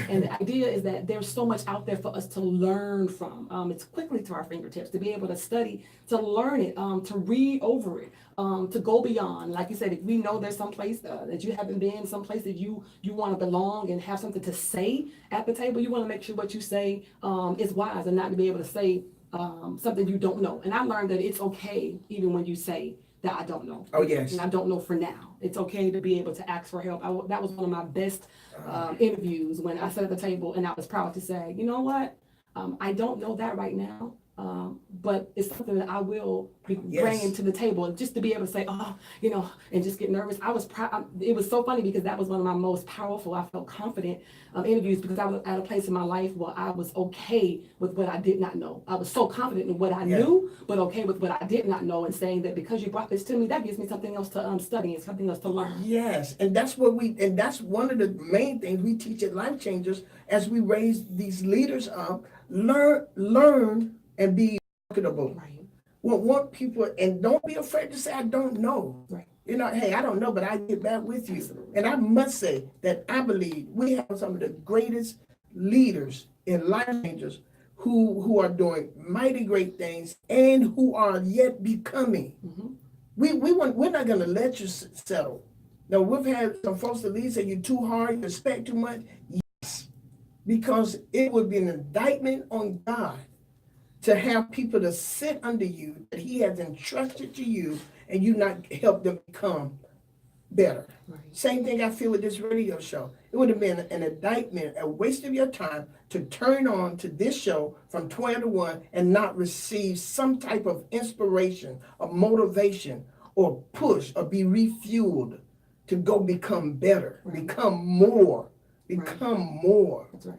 And the idea is that there's so much out there for us to learn from. It's quickly to our fingertips, to be able to study, to learn it, to read over it, to go beyond. Like you said, if we know there's some place that you haven't been, some place that you want to belong and have something to say at the table, you want to make sure what you say is wise and not to be able to say something you don't know. And I learned that it's okay even when you say that I don't know. Oh, yes. And I don't know for now. It's okay to be able to ask for help. That was one of my best interviews when I sat at the table and I was proud to say, you know what? I don't know that right now, but it's something that I will be bringing to the table. And just to be able to say, and just get nervous. I was proud. It was so funny because that was one of my most powerful, I felt confident interviews, because I was at a place in my life where I was okay with what I did not know. I was so confident in what I knew, but okay with what I did not know, and saying that because you brought this to me, that gives me something else to study and something else to learn. Yes, and that's one of the main things we teach at Life Changers as we raise these leaders up. Learn and be marketable. Right. Want people, and don't be afraid to say, I don't know. Right. You know, hey, I don't know, but I get back with you. Absolutely. And I must say that I believe we have some of the greatest leaders in Life Changers who are doing mighty great things and who are yet becoming. Mm-hmm. We're not going to let you settle. Now, we've had some folks that lead say you're too hard, you expect too much. Yes, because it would be an indictment on God to have people to sit under you that he has entrusted to you and you not help them become better. Right. Same thing I feel with this radio show. It would have been an indictment, a waste of your time to turn on to this show from 12 to 1 and not receive some type of inspiration or motivation or push or be refueled to go become better, become more. That's right.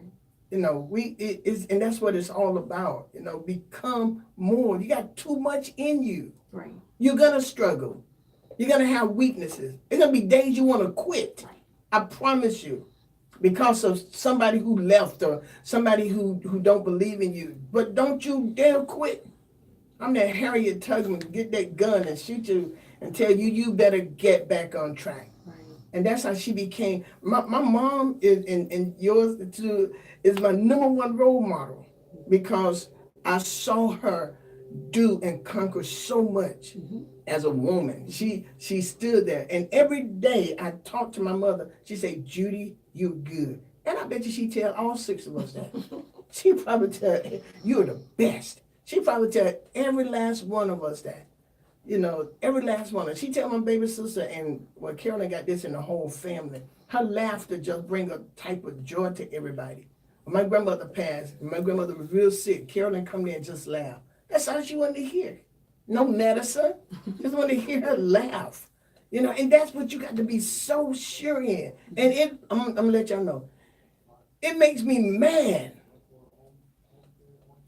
You know, and that's what it's all about. You know, become more. You got too much in you. Right. You're gonna struggle. You're gonna have weaknesses. There's gonna be days you want to quit. Right. I promise you, because of somebody who left or somebody who don't believe in you. But don't you dare quit. I'm that Harriet Tubman, get that gun and shoot you and tell you better get back on track. Right. And that's how she became. My mom is, and yours too, is my number one role model, because I saw her do and conquer so much as a woman. She stood there, and every day I talked to my mother. She said, Judy, you're good. And I bet you she tell all 6 of us that. She probably tell, you're the best. She probably tell every last one of us that. You know, every last one. She tell my baby sister, and well, Carolyn got this in the whole family. Her laughter just bring a type of joy to everybody. When my grandmother passed, my grandmother was real sick. Carolyn come there and just laugh. That's all she wanted to hear. no medicine. Just want to hear her laugh. You know, and that's what you got to be so sure in. And I'm gonna let y'all know, it makes me mad,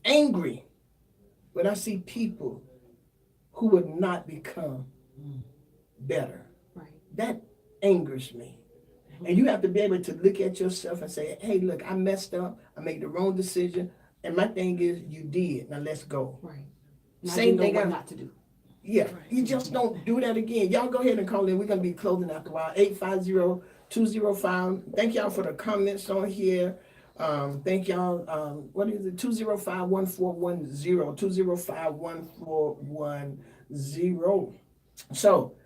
angry, when I see people who would not become better. Right. That angers me. And you have to be able to look at yourself and say, hey, look, I messed up. I made the wrong decision. And my thing is, you did. Now let's go. Right. Now Same you know thing. what not to do. Yeah, you just don't do that again. Y'all go ahead and call in. We're going to be closing after a while. 850-205. Thank y'all for the comments on here. Thank y'all. What is it? 205-1410. 205-1410. So,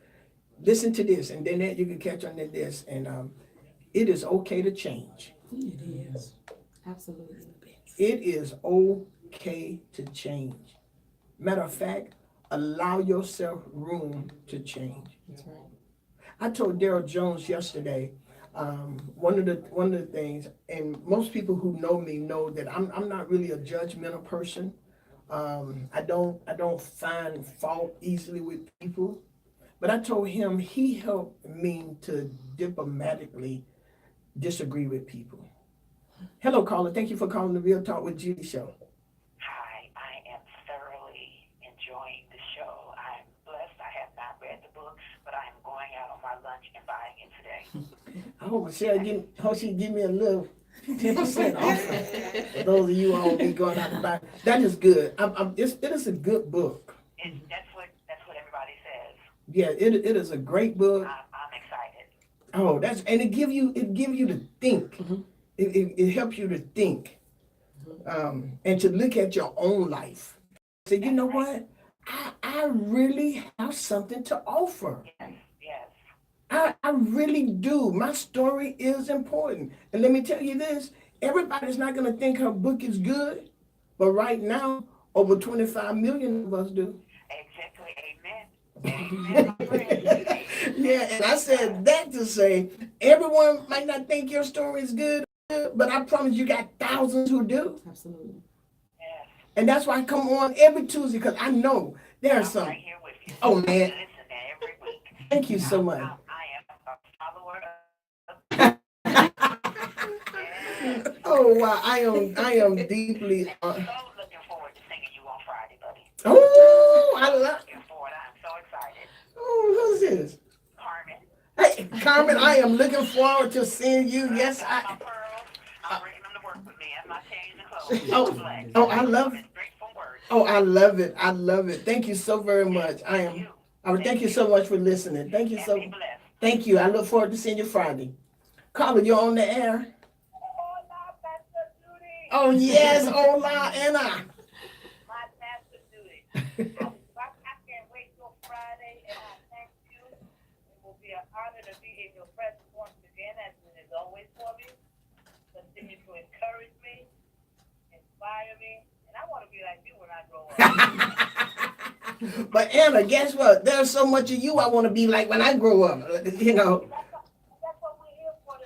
listen to this, and then that you can catch on to this. And it is okay to change. It is. Absolutely. It is okay to change. Matter of fact, allow yourself room to change. That's right. I told Daryl Jones yesterday, one of the things, and most people who know me know that I'm not really a judgmental person. I don't find fault easily with people. But I told him he helped me to diplomatically disagree with people. Hello, caller. Thank you for calling the Real Talk with Judy show. Hi, I am thoroughly enjoying the show. I'm blessed. I have not read the book, but I am going out on my lunch and buying it today. I hope she give me a little 10% off. For those of you who will be going out and buy, that is good. It is a good book. That's what everybody says. Yeah, it is a great book. I'm excited. Oh, it give you to think. Mm-hmm. It helps you to think, and to look at your own life. Say, you know what? I really have something to offer. Yes. I really do. My story is important. And let me tell you this, everybody's not going to think her book is good, but right now, over 25 million of us do. Exactly. Amen. Yeah, and I said that to say, everyone might not think your story is good, but I promise you got thousands who do. Absolutely. Yes. And that's why I come on every Tuesday, because I know there are some. I'm right here with you. Oh, man. Listen every week. Thank you so much. I am a follower of. Oh, wow. I am deeply. So looking forward to singing you on Friday, buddy. Oh, I love. Looking forward. I'm so excited. Oh, who's this? Carmen. Hey, Carmen, I am looking forward to seeing you. Yes, My I. pearls. I'm bringing them to work with me as my change of clothes. Oh, Black. oh, I love it. Straight from work. Oh, I love it. I love it. Thank you so very much. Thank you so much for listening. Thank you so. Be blessed. Thank you. I look forward to seeing you Friday. Carmen, you're on the air. Hola, Pastor Judy. Oh yes, hola, Anna. My Pastor Judy. I can't wait till Friday, and I thank you. It will be an honor to be in your presence once again, as it is always for me. Continue to encourage me, inspire me, and I want to be like you when I grow up. But Anna, guess what? There's so much of you I want to be like when I grow up. You know. That's what we're here for, to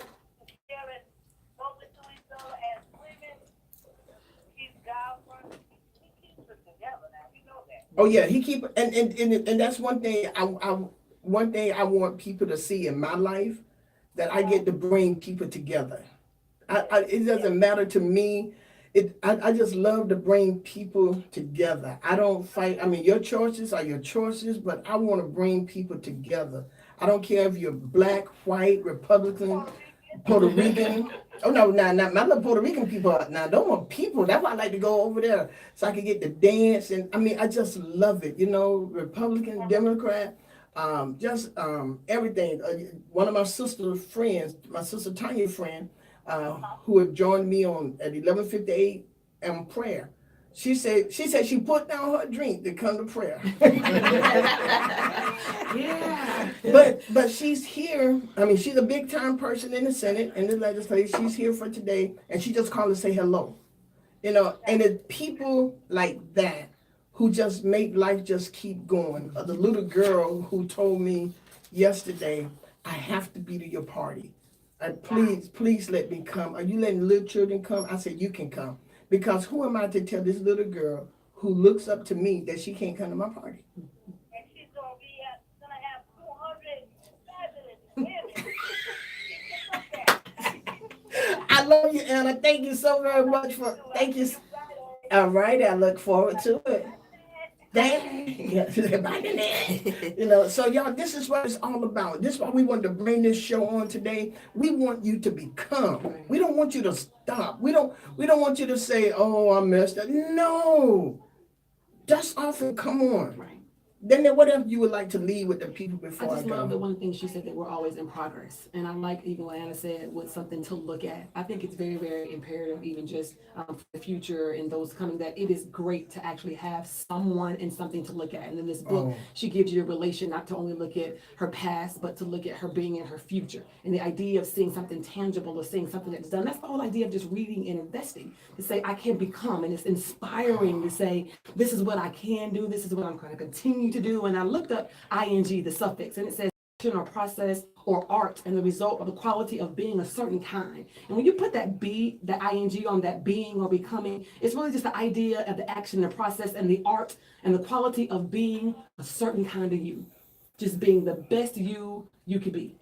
share and focus to each other as women. Keep God first. He keeps us together now. You know that. Oh yeah, he keep and that's one thing I want people to see in my life, that I get to bring people together. It doesn't matter to me. I just love to bring people together. I don't fight. I mean, your choices are your choices, but I want to bring people together. I don't care if you're black, white, Republican, Puerto Rican. Oh no, not my little Puerto Rican people. Now, don't want people. That's why I like to go over there so I can get to dance. And I mean, I just love it. You know, Republican, Democrat, everything. One of my sister's friends, my sister Tanya friend, who have joined me at 11:58 in prayer. She said she put down her drink to come to prayer. Yeah. But she's here. I mean, she's a big time person in the Senate and the legislature. She's here for today, and she just called to say hello. You know, and it's people like that who just make life just keep going. The little girl who told me yesterday, I have to be to your party. Please let me come. Are you letting little children come? I said, you can come. Because who am I to tell this little girl who looks up to me that she can't come to my party. And she's gonna have 200 fabulous women. I love you, Anna. Thank you so very much for. Thank you. All right, I look forward to it. So y'all, this is what it's all about. This is why we wanted to bring this show on today. We want you to become. We don't want you to stop. We don't want you to say, "Oh, I messed up." No, dust off and come on. Right. Then whatever you would like to leave with the people before I just go. love the one thing she said, that we're always in progress. And I like even what Anna said, with something to look at. I think it's very, very imperative, even just for the future and those coming, that it is great to actually have someone and something to look at. And in this book, she gives you a relation not to only look at her past, but to look at her being in her future. And the idea of seeing something tangible or seeing something that's done, that's the whole idea of just reading and investing. To say, I can become, and it's inspiring to say, this is what I can do, this is what I'm going to continue to do. And I looked up ing, the suffix, and it says action or process or art, and the result of the quality of being a certain kind. And when you put that ing on that being or becoming, it's really just the idea of the action, the process, and the art and the quality of being a certain kind of you. Just being the best you could be.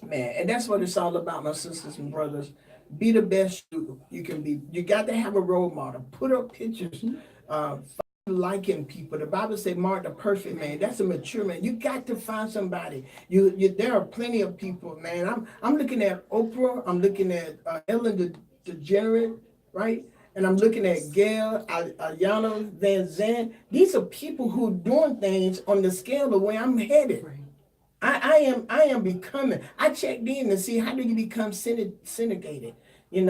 Man, and that's what it's all about, my sisters and brothers. Be the best you can be. You got to have a role model. Put up pictures. Liking people. The Bible says, "Mark the perfect man." That's a mature man. You got to find somebody. There are plenty of people, man. I'm looking at Oprah. I'm looking at Ellen DeGeneres, right? And I'm looking at Gail, Ayana Van Zandt. These are people who are doing things on the scale of where I'm headed. Right. I am becoming. I checked in to see how do you become syndicated. And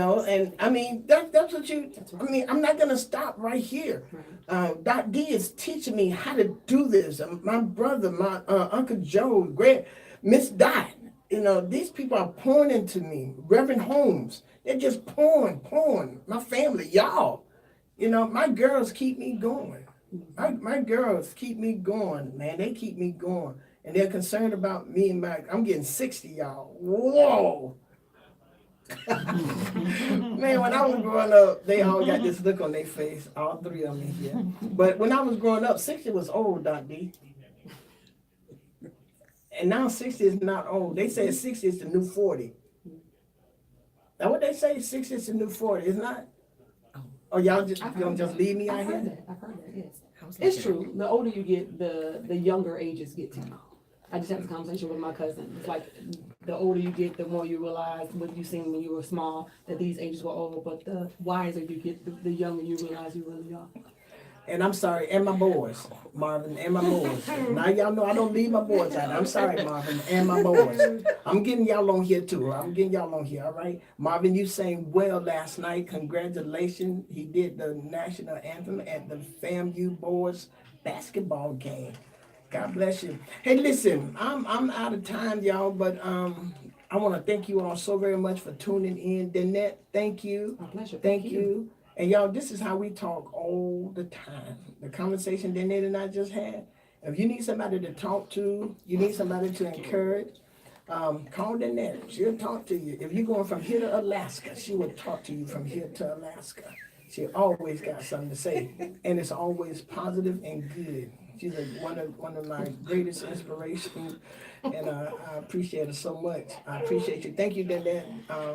I mean, that's what you, I mean, I'm not going to stop right here. Doc D is teaching me how to do this. My brother, my Uncle Joe, Greg, Miss Dot, these people are pouring into me. Reverend Holmes, they're just pouring. My family, y'all, my girls keep me going. My girls keep me going, man. They keep me going. And they're concerned about me and I'm getting 60, y'all. Whoa. Man, when I was growing up, they all got this look on their face, all three of me here. But when I was growing up, 60 was old, Doc D. And now 60 is not old. They say 60 is the new 40. Now what they say, 60 is the new 40, it's not? Oh, y'all gonna just leave me out here? I've heard that, yes. It's true. The older you get, the younger ages get to. I just had this conversation with my cousin. It's like the older you get, the more you realize what you seen when you were small, that these ages were old. But the wiser you get, the younger you realize you really are. And I'm sorry, and my boys, Marvin, and my boys. Now y'all know I don't leave my boys out. I'm sorry, Marvin, and my boys. I'm getting y'all on here too. I'm getting y'all on here, all right? Marvin, you sang well last night. Congratulations. He did the national anthem at the FAMU boys basketball game. God bless you. Hey, listen, I'm out of time, y'all, but I want to thank you all so very much for tuning in. Danette, thank you. My pleasure. Thank you. And y'all, this is how we talk all the time. The conversation Danette and I just had. If you need somebody to talk to, you need somebody to encourage, call Danette. She'll talk to you. If you're going from here to Alaska, she will talk to you from here to Alaska. She always got something to say, and it's always positive and good. She's one of my greatest inspirations, and I appreciate her so much. I appreciate you. Thank you, Danette,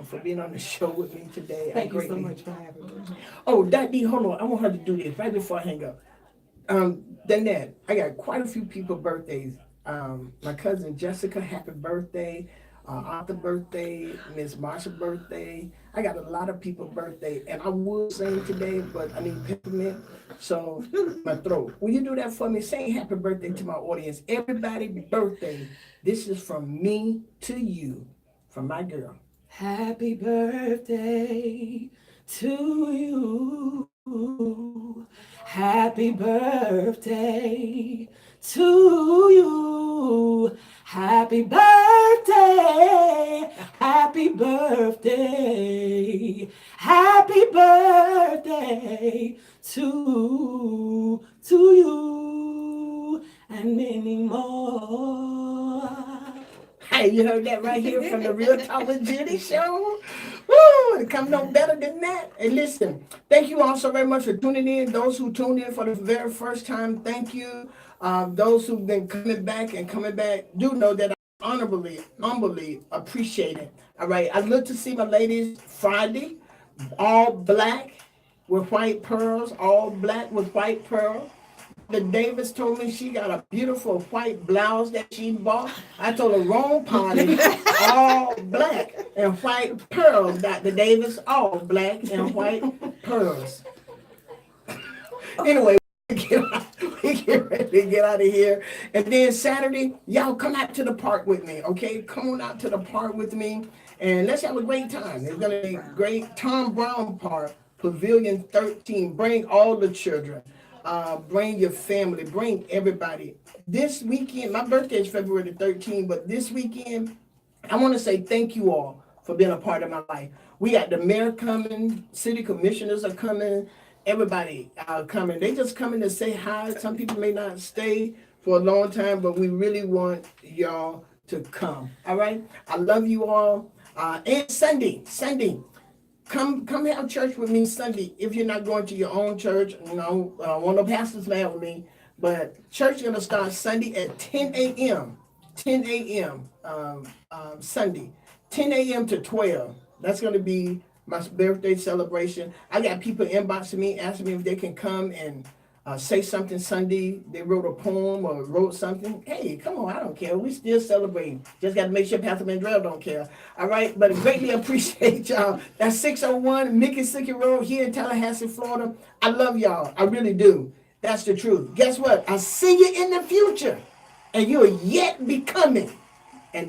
for being on the show with me today. Thank you so much for having me. Oh, Dot D, hold on. I want her to do this right before I hang up. Danette, I got quite a few people birthdays. My cousin Jessica, happy birthday. Arthur birthday, Miss Marsha birthday. I got a lot of people birthday, and I would sing today, but I need peppermint, so my throat. Will you do that for me? Sing happy birthday to my audience. Everybody birthday. This is from me to you, from my girl. Happy birthday to you. Happy birthday to you. Happy birthday. Happy birthday. Happy birthday to you and many more. Hey, you heard that right here from the Real Talk with Judy show? Woo! It come no better than that. And listen, thank you all so very much for tuning in. Those who tuned in for the very first time, thank you. Those who've been coming back, do know that I humbly appreciate it. All right. I look to see my ladies Friday, all black with white pearls, all black with white pearl. The Davis told me she got a beautiful white blouse that she bought. I told her wrong party, all black and white pearls. Dr. Davis, all black and white pearls. Anyway, we get ready to get out of here. And then Saturday, y'all come out to the park with me, okay? Come on out to the park with me and let's have a great time. It's gonna be great. Tom Brown Park, Pavilion 13. Bring all the children. Bring your family, bring everybody. This weekend, my birthday is February the 13th, but this weekend, I want to say thank you all for being a part of my life. We got the mayor coming, city commissioners are coming, everybody coming. They just coming to say hi. Some people may not stay for a long time, but we really want y'all to come. All right? I love you all. And Sunday. Come have church with me Sunday. If you're not going to your own church, I want no pastors mad with me. But church is going to start Sunday at 10 a.m. 10 a.m. Sunday. 10 a.m. to 12. That's going to be my birthday celebration. I got people inboxing me, asking me if they can come and say something Sunday. They wrote a poem or wrote something. Hey, come on, I don't care. We still celebrating. Just got to make sure Pastor Mandrell don't care. All right, but greatly appreciate y'all. That's 601 Mickey Road here in Tallahassee, Florida. I love y'all. I really do. That's the truth. Guess what? I see you in the future, and you're yet becoming.